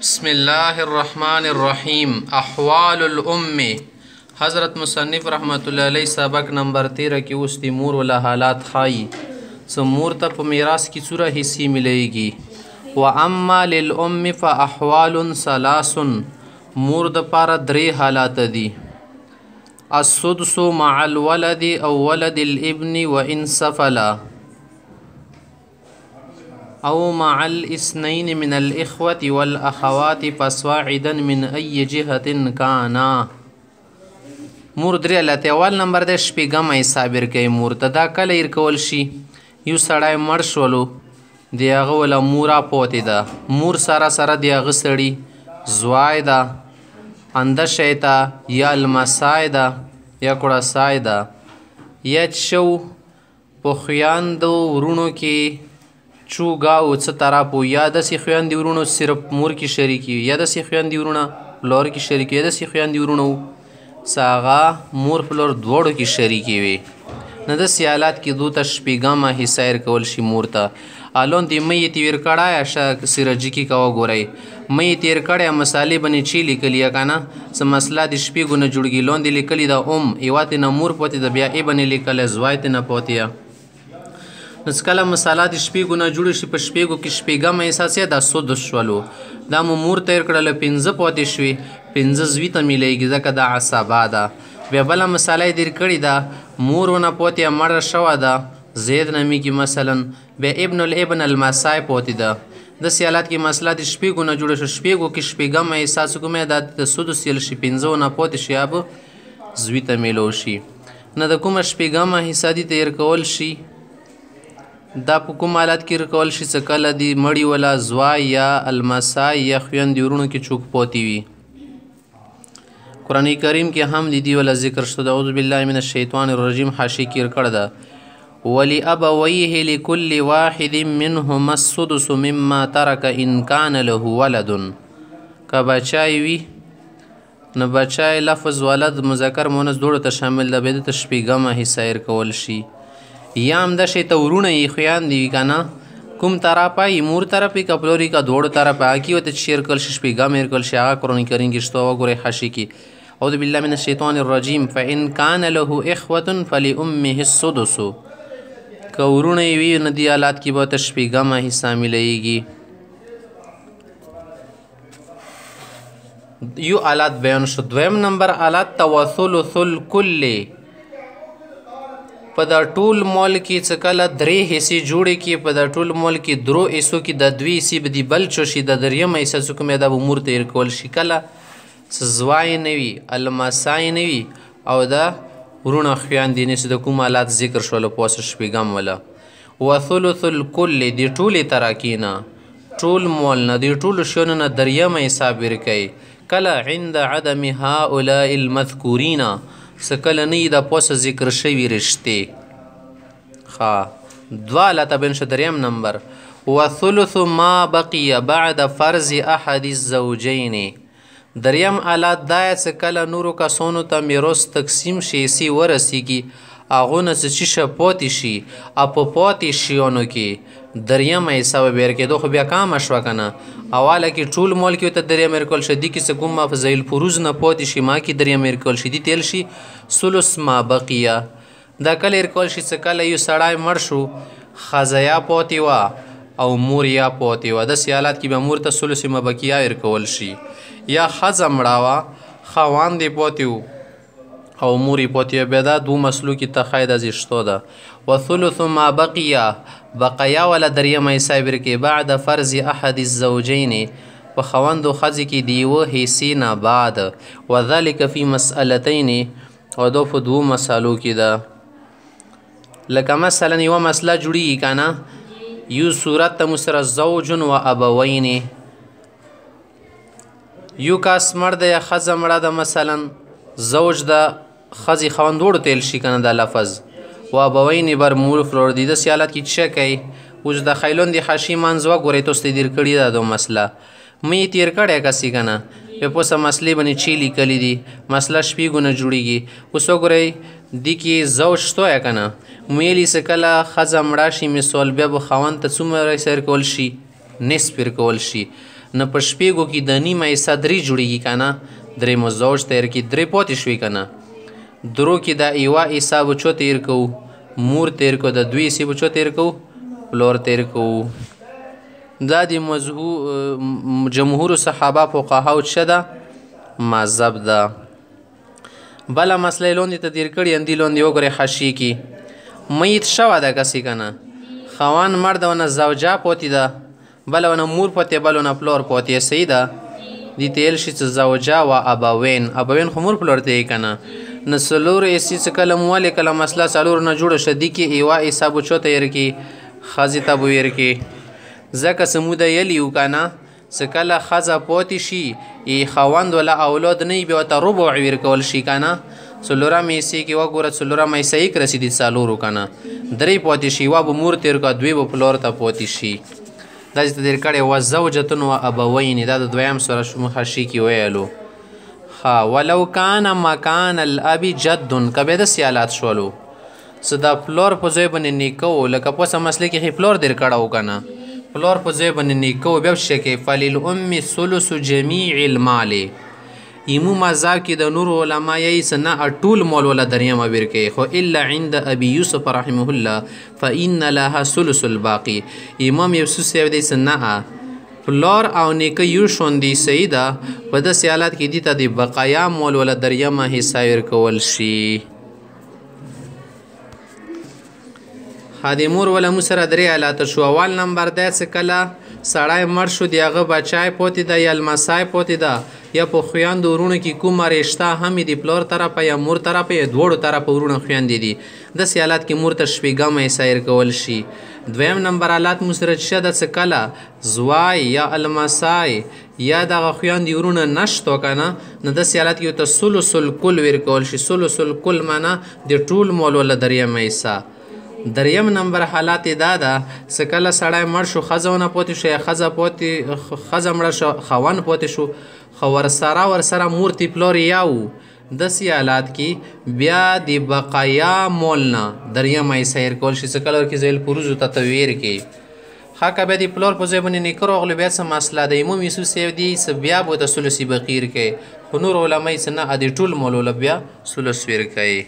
بسم الله الرحمن الرحیم. احوال الام. حضرت مصنف رحمت الله علیه سبق نمبر 13 کې اوس د مور ولا حالات خایي. څه مور ته په میراث کې څوره حصې ملیږي. و اما للام فاحوال ثلاث. مور د پاره درې حالات دي. السدس مع الولد او ولد الابن وان سفلا او مع الاثنين من الإخوة والأخوات فصاعدا من أي جهة كانا. مور درې حالات. اول نمبر د شپږم صابر کوي. مور ته دا کله ورکول شي یو سړی مړ شولو د هغه ولا مورا پوتې ده. مور سره سره د هغه سړي زوای ده، اندشی ته یا لمسای ده یا کړسای ده یا شو په خویاندو ورونو کې چوګا او څه طرفو یا داسې خویندې ورونو صرف مور کې شریک وي یا داسې خویندې ورونه پلور کې شریک وي یا داسې خویندې ورونو څه هغه مور پلور دواړو کې شریکې وي. نه داسې حالات کې دو ته شپږمه حصه ورکول شي مور ته. الون د مې یې تیر کړی شه سرجي کې کوه ګورئ مې یې تیر کړی مسالې بنې چې لیکلي یا که نه څه مسله د شپږو نه جوړږي. لاندې لیکلي د یوه ترې نه مور پوتې ده بیا ای بنې لیکلی زوای ترې نه پوتې. نو کله مساله د شپږو نه جوړه شي په شپږو کې شپږمه حصه دا سدس شولو. دا مو مور ته یې کړله پنځه پوتې شوې، پنځه زوی ته میلیږي ځکه دا عصبه ده. بیا بله مساله یې در کړې ده مور ونه پوتې مړه شوه ده زید نومیږي مثلا. بیا ابن الابن المسای پوتې ده. داسې حالات کې مسله د شپږو نه جوړه شو شپږو کې شپږمه حصه څه کومه دا د سدس یل شي پنځه نه پوتې شي یا به زوی ته میلو شي. نه د کومه شپږمه حصه دي ته ورکول شي دا په کوم حالت کې ورکول شي څه کله د مړي ولا زوای یا المسای یا خویندې ورونو کې چوک پوتې وي. قرآن کریم کې هم د دې ولا ذکر شته. اعوذ بالله من الشیطان الرجیم حاشیه کې ورکړه ده ولأبویه لكل واحد منهما السدس مما ترك ان كان له ولد. که بچای وي نو بچای لفظ ولد مذکر مؤنث دواړو ته شامل ده بیا دته شپږمه حصه ورکول شي. یا همدا شی ته ورونه یې خویندې وي که نه کوم طرفه یې مور طرف یې که پلور یې که دواړو طرفه هغه کې ورته چې ورکول شي شپږمه ورکول شي. هغه قرآن کریم کې شته وګورئ حاشیې کې اعوذ بالله من الشیطان الرجیم فإن كان له إخوة فلأمه السدس. که ورونه یې وي نو دې حالات کې به ورته شپږمه حصه میلیږي. یو حالات بیان شو. دویم نمبر حالات ته وثلث الکل. په دا ټول مال کې څه کله درې حصې جوړې کړي په دا ټول مال کې درو حصو کې د دوی حصې به دي بل چو شي د درېیمه حصه څه کومې دا به مور ته ورکول شي. کله څه زوای نه وي المسای نه وي او د ورونه خویندې نه چې د کوم حالات ذکر شولو په واسه شپږم ولا. وثلث الکل د ټولې تراکې نه ټول مال نه د ټولو شیانو نه درېیمه حصه ورکوي. کله عند عدم هؤلاء المذکورین څه کله نه وي د پوسه ذکر شوي رشتې. دوه حالته بین شو. دریم نمبر وثلث ما بقي بعد فرض احد الزوجین. دریم حالت دا څه کله نورو کسانو ته میراث تقسیم شي حصې ورسیږي هغو نه څه شیشه پاتې شي او په پاتې شیانو کې دریمه حصه به بیا ورکېدو خو بیا کمه شوه که نه. اوله کې ټول مال کې ورته درېیمه ورکول شي دې کې څه کوم فضایل الفروض نه پاتې شي ما کې درېیمه ورکول شي دې تیل شي ثلث ما بقیه. دا کله ورکول شي څه کله یو سړی مړ شو ښځه یا پاتې وه او مور یا پاتې وه. داسې حالات کې به مور ته ثلث ما بقیه ورکول شي. یا ښځه مړه وه خاوند یې پاتې و او مور یې پاتې وه بیا دا دوه مسلو کې تخای د زیشتو ده. وثلث ما بقیه بقیا ولا درېیمه حصه ورکوي بعد فرض احد الزوجین په خاوند و ښځې کې د یوه حصې نه بعد. وذلک فی مسألتین او دا په دوو مسالو کې ده. لکه مثلا یوه مسله جوړیږي که نه یو صورت ته مو سره زوج و ابوین. یو کس مړ ده یا ښځه مړه ده مثلا زوج ده ښځې خاوند دواړو ته ایل شي که نه دا لفظ و ابوین بر مور فلور دي. داسې حالت کې څه کوي اوس د خیلون د حاشیې منځ وګورئ تاسو ته تېر کړي ده دا مسله مې یې تېر کړی کسې که نه بیا په اوسه مسلې باندې چې لیکلي دي مسله شپږو نه جوړېږي. اوس وګورئ دې کې زوج شته یا که نه ویلي څه کله ښځه مړه شي مثال بیا به خاوند ته څومره حصه ورکول شي نصف ورکول شي. نه په شپږو کې د نیمه حصه 3 جوړېږي که نه، درې مزوج تیر کې 3 پاتې شوي که نه. درو کې د یوه حصه بچو تیر کوو، مور تیر کوو، د 2 حصې بچو تیر کوو، پلور تیر کوو. دا د جمهور صحابه فقهاو څه ده؟ مذهب ده. بله مسله یې لاندې ته تیر کړي اندې لاندې وګورئ حاشیې کې میت شوه ده کسې که نه، خوان مړ ده ونه زوجه پاتې ده، بله ونه مور پاتې، بله ونه پلار پاتې. صحیح ده؟ دې ته ویل شي چې زوجه و ابوین. ابوین خو مور پلار ته یې که نه. نه څلور حصې څه کله موالې کله مسله څلور نه جوړه شه، دې کې یوه حصه بچو ته یې ورکړي، ښځې ته به ورکړي. ځکه څه موده یلي وو که نه، څه کله ښځه پاتې شي خاوند ولا اولاد نه وي، بیا ورته ربع ورکول شي که نه. څلورم حصې کې وګوره، څلورم حصه یې رسېدي څلورو که نه، 3 پاتې شي، یوه به مور تېر کړه، 2 به پلار ته پاتې شي. دا چې ته تېر کړی وزوجتن و ابوین، دا د 2م سوره حاشیې کې ویلو. ولو کان مکان الاب جد، که بیا داسې حالات شولو څه د پلار په ځای باندې نیکه و، لکه په څه مسلې کې پلار دېر کړی و که نه، پلار په ځای باندې نیکه و، بیا به څه کوي؟ فللام ثلث جمیع المال. ایمو مذهب کې د نورو علما یې څه نه، ټول مال ولا درېیمه ورکوي، خو الا عند ابي یوسف رحمه الله فإن لها ثلث الباقي. امام یوسف صاحب دی څه نه، پلار او نیکه یو شون دی. صحیح ده؟ په داسې حالات کې دې ته د بقایا مال ولا درېیمه حصه ورکول شي. د مور ولا مو سره 3 حالات شو. اول نمبر دی چې کله سړی مړ شو، د هغه بچی پاتې ده یا لمسی پاتې ده، یا په خویندو ورونو کې کومه رشته هم د پلار طرفه یا مور طرفه یا دواړو طرفه ورونه خویندې دي، داسې حالات کې مور ته 6 حصه ورکول شي. 2م نمبر حالات مو سره څه ده چې کله زوی یا المسی یا دغه خویندې ورونه نشته که نه، نو داسې حالات کې ورته ثلث الکل ورکول شي. ثلث الکل معنا د ټول مال ولا درېیمه حصه. 3م نمبر حالات دا ده چې کله سړی مړ شو، ښځه ونه پاتې شو، یا ښځه مړه شو، خاوند پاتې شو، خو ورسره مور تی پلار یو، داسې حالات کې بیا د بقایا مال نه 3مه حصه ورکول شي. څه کله ورکړي ذیل پروزو ته تویر کې ښه که بیا د پلار په ځای باندې نیکه راغلو، بیا څه مسله ده؟ امام یوسف صاحب دی څه بیا به ورته ثلث بقي ورکوي، خو نور علما یې څه نه، د ټول مال وله بیا ثلث ورکوي.